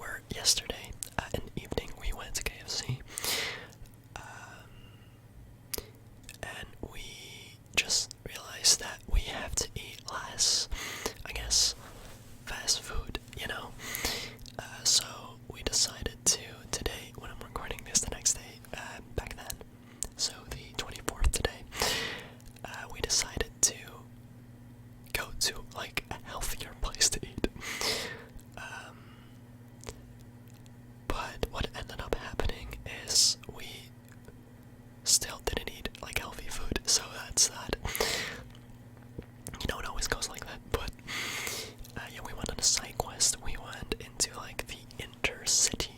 where yesterday in the evening we went to KFC, um, and we just realized that we have to eat less, I guess, fast food, you know? So we decided to, today, when I'm recording this the next day, back then, so the 24th today, we decided to go to, like, a healthier place to eat. But what ended up happening is we still didn't eat, like, healthy food, so that's that. You know, it always goes like that, but yeah, we went on a side quest. We went into, like, the intercity,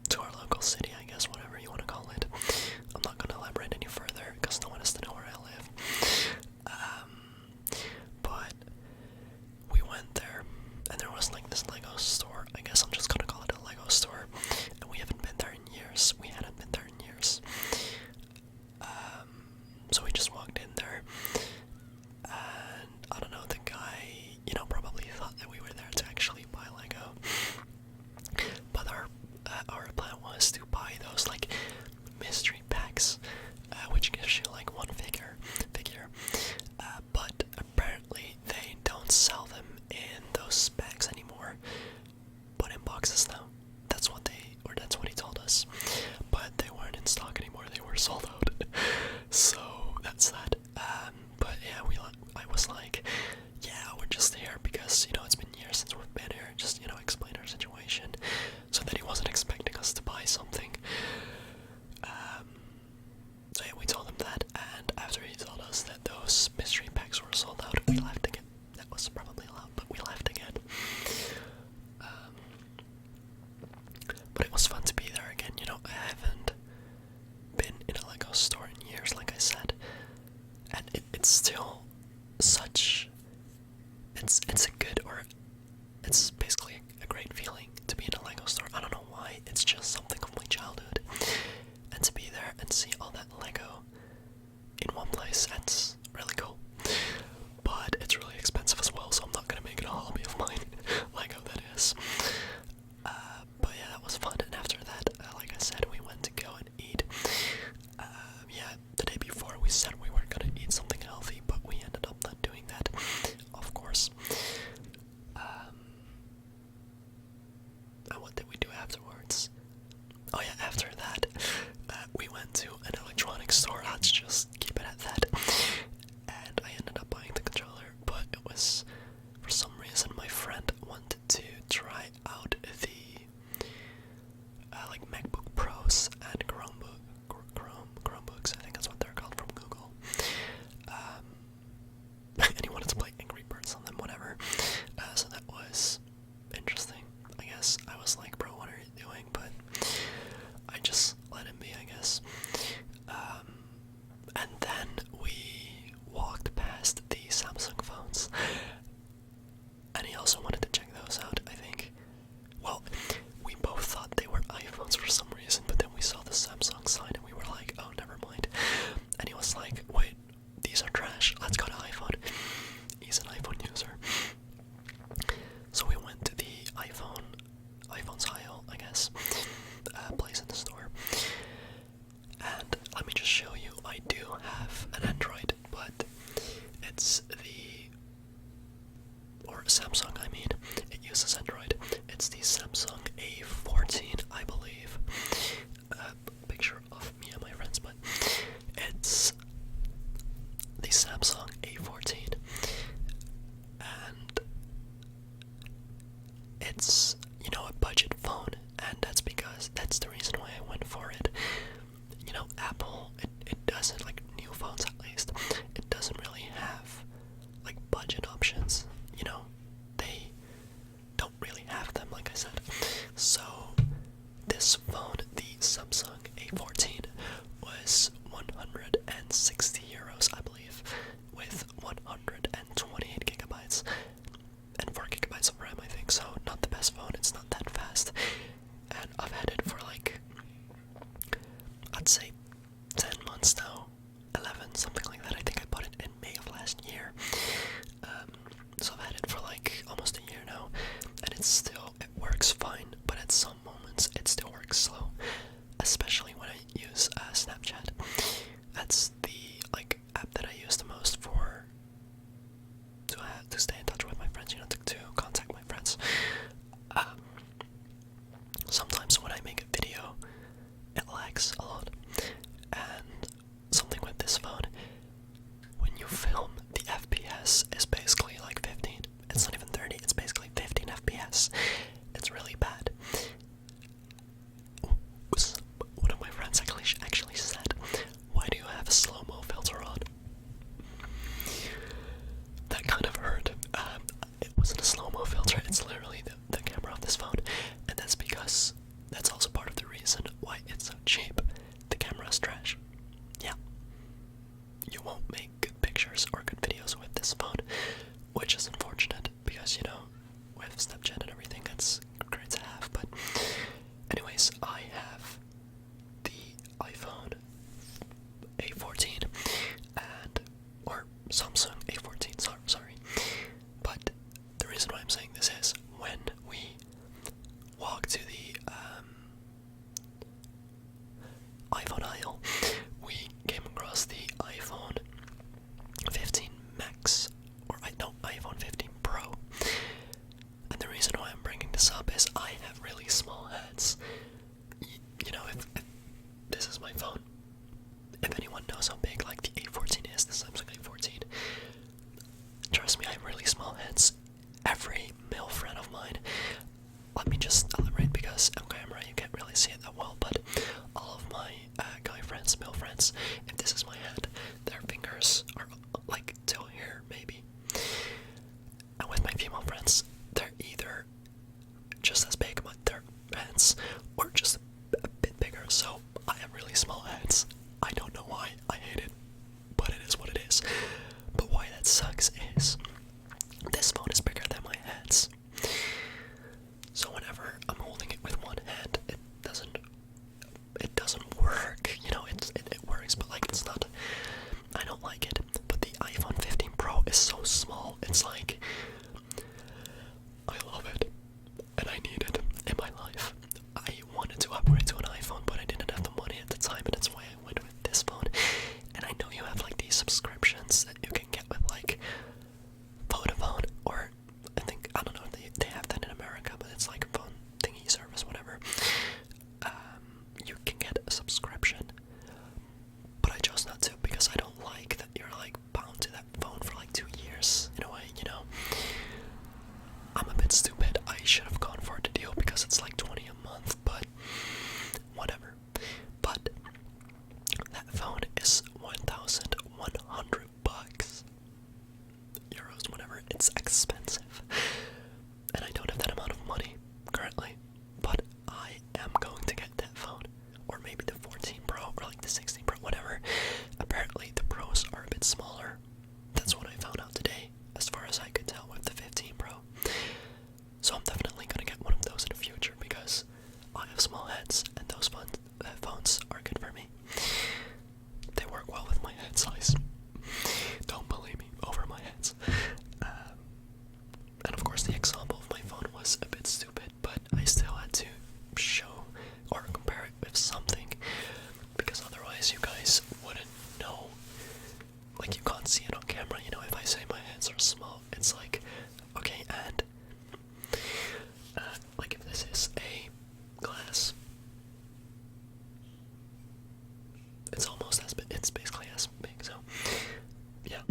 to our local city, I guess, whatever you want to call it. I'm not gonna elaborate any further, because no one has to know where I live. But we went there, and there was, like, this Lego store. I guess I'm just gonna call it a Lego store, and we haven't been there in years. We hadn't been there in years. So we just walked in there, and I don't know, the guy, you know, probably thought that we were there to actually buy Lego, but our plan was to buy those, like, mystery packs, which gives you, like, one figure, but apparently they don't sell them in those packs anymore, but in boxes now. That's what he told us, but they weren't in stock anymore. They were sold out. So that's that. But yeah, I was like, yeah, we're just here because, you know, it's been years since we've been here. Just, you know, explain our situation, so that he wasn't expecting us to buy something. So yeah, we told him that, and after he told us that those mystery packs were sold out, we left again. That was probably loud, but we left again. But it was fun to be there again. You know, I haven't been in a Lego store in years, like I said, and it's still such. It's a good, or it's basically a great feeling to be in a Lego store. I don't know why. It's just something of my childhood, and to be there and see all that Lego in one place, that's really cool. But it's really expensive as well, so I'm not gonna make it a hobby of mine. Lego, that is. But yeah, that was fun. And after that, like I said, we went to go and eat. Yeah, the day before we said we were gonna eat something healthy, but we ended up not doing that, of course. And what did we do afterwards? Oh yeah, after that, we went to an electronics store. Let's just keep it at that. And I ended up buying the controller, but it was, for some reason, my friend wanted to try out the like MacBook Pros and Chromebooks. I think that's what they're called, from Google. And he wanted to play Angry Birds on them, whatever. So that was interesting, I guess. I was like, bro, what are you doing? But I just let him be, I guess. And then we walked past the Samsung phones, and he also wanted to check those out, I think. Well, we both thought they were iPhones for some reason, but then we saw the Samsung sign and we were like, oh, never mind. And he was like, wait, these are trash, let's go to iPhone. He's an iPhone user. So we went to the iPhone's aisle, I guess, place in the store. And let me just show you, I do have an Android, but it's or Samsung, I mean, it uses Android. It's the Samsung A14, I believe. Picture of me and my friends, but it's the Samsung A14, and it's, you know, a budget phone, and that's the reason why I went for it. You know, Apple, it doesn't, like, new phones at least, it doesn't really have, like, budget options, you know, they don't really have them, like I said. So this phone, the Samsung A14, was 160 euros, I believe, with 128 gigabytes and 4 gigabytes of RAM, I think. So not the best phone, it's not that fast, and I've had it for, like, I'd say 10 months now, 11, something like that. I think I bought it in May of last year. it works fine, but at some moments it still works slow, especially when I use Snapchat. That's the app that I use the most for to stay in touch with my friends, to contact my friends. Sometimes when I make a video, it lags a lot, and something with this phone, when you film, the FPS is basically like 15. It's not even 30, it's basically 15 FPS. It's really bad. One of my friends actually said, "Why do you have a slow-mo filter on?" That kind of hurt. It wasn't a slow-mo filter, it's literally the camera of this phone, and that's because that's also part of the reason why it's so cheap. The camera's trash. Yeah. You won't make good pictures or good videos with this phone, which is unfortunate because, with Snapchat and everything, that's great to have. But, anyways, I have the iPhone A14 or Samsung A14, sorry. But the reason why I'm saying this is when we walk to the iPhone aisle, we came across the iPhone 15 Max, or iPhone 15 Pro. And the reason why I'm bringing this up is I have really small hands. If this is my phone, if anyone knows how big like the A14 is, the Samsung A14, trust me, I have really small hands. Every male friend of mine, let me just elaborate because on camera you can't really see it that well, but all of my guy friends, male friends, if this is my hand, their fingers are like till here maybe. And with my female friends, they're either just as big, but their hands, or just a bit bigger. So I have really small hands. I don't know why. I hate it, but it is what it is. But why that sucks is this phone is bigger than my hands. So whenever I'm holding it with one hand, it doesn't work. It works, but it's not. I don't like it. But the iPhone 15 Pro is so small. It's like, I love it, and I need it in my life. I wanted to upgrade to an iPhone, but I didn't have the money at the time, and that's why I went with this phone. And I know you have these subscriptions that you can get with Vodafone, or I don't know, they have that in America, but it's like a phone thingy service, whatever. You can get a subscription, but I chose not to because I don't like that you're bound to that phone for 2 years in a way, I'm a bit stupid. I should have gone for the deal because it's like 20 a month, but whatever. But that phone is 1,100 bucks, euros, whatever. It's expensive, and I don't have that amount of money currently. But I am going to get that phone, or maybe the 14 Pro, or the 16 Pro, whatever. Apparently, the Pros are a bit smaller. That's what I found out today, as far as I could tell with the 15 Pro. So I'm definitely gonna get one of those in the future because I have small hands, and those phones are good for me. They work well with my hand size. Don't believe me, over my hands. And of course the example of my phone was a bit stupid, but I still had to show or compare it with something, because otherwise you guys wouldn't know. You can't see it on camera, if I say my hands are small, it's okay, and if this is a glass, it's almost as big, it's basically as big, so yeah.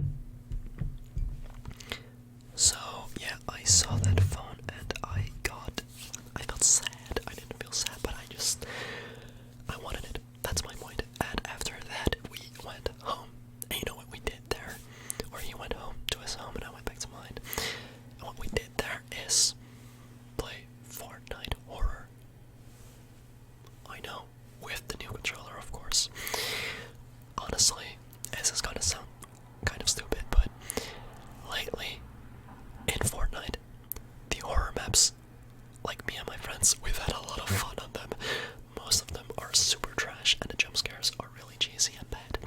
So yeah, I saw that phone and I felt sad. I didn't feel sad, but I wanted it. That's my point. And after that, we went home. And you know what we did there? Or he went home to his home and I went back to mine. And what we did there is play Fortnite Horror. I know, with the new controller, of course. Honestly, this is gonna sound kind of stupid, but lately, in Fortnite, the horror maps, me and my friends, we've had a lot of fun on them. Most of them are super trash, and the jump scares are really cheesy and bad.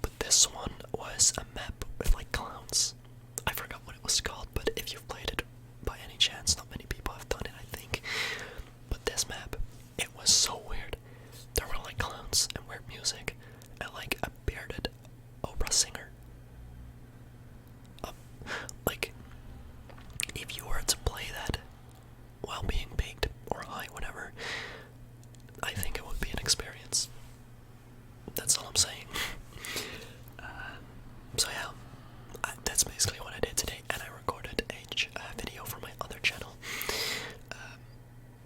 But this one was a map with clowns. I forgot what it was called, but if you've played it by any chance, not to play that while being baked or high, whatever, I think it would be an experience. That's all I'm saying. So yeah, that's basically what I did today, and I recorded a video for my other channel.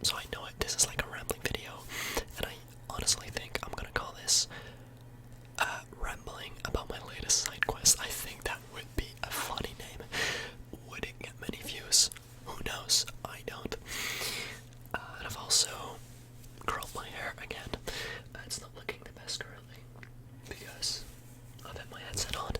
So I know this is like a rambling video, and I honestly think I'm gonna call this rambling about my latest side quest. I think that would be a funny name. Would it get many views? Who knows? I don't. And I've also curled my hair again. It's not looking the best currently because I've had my headset on.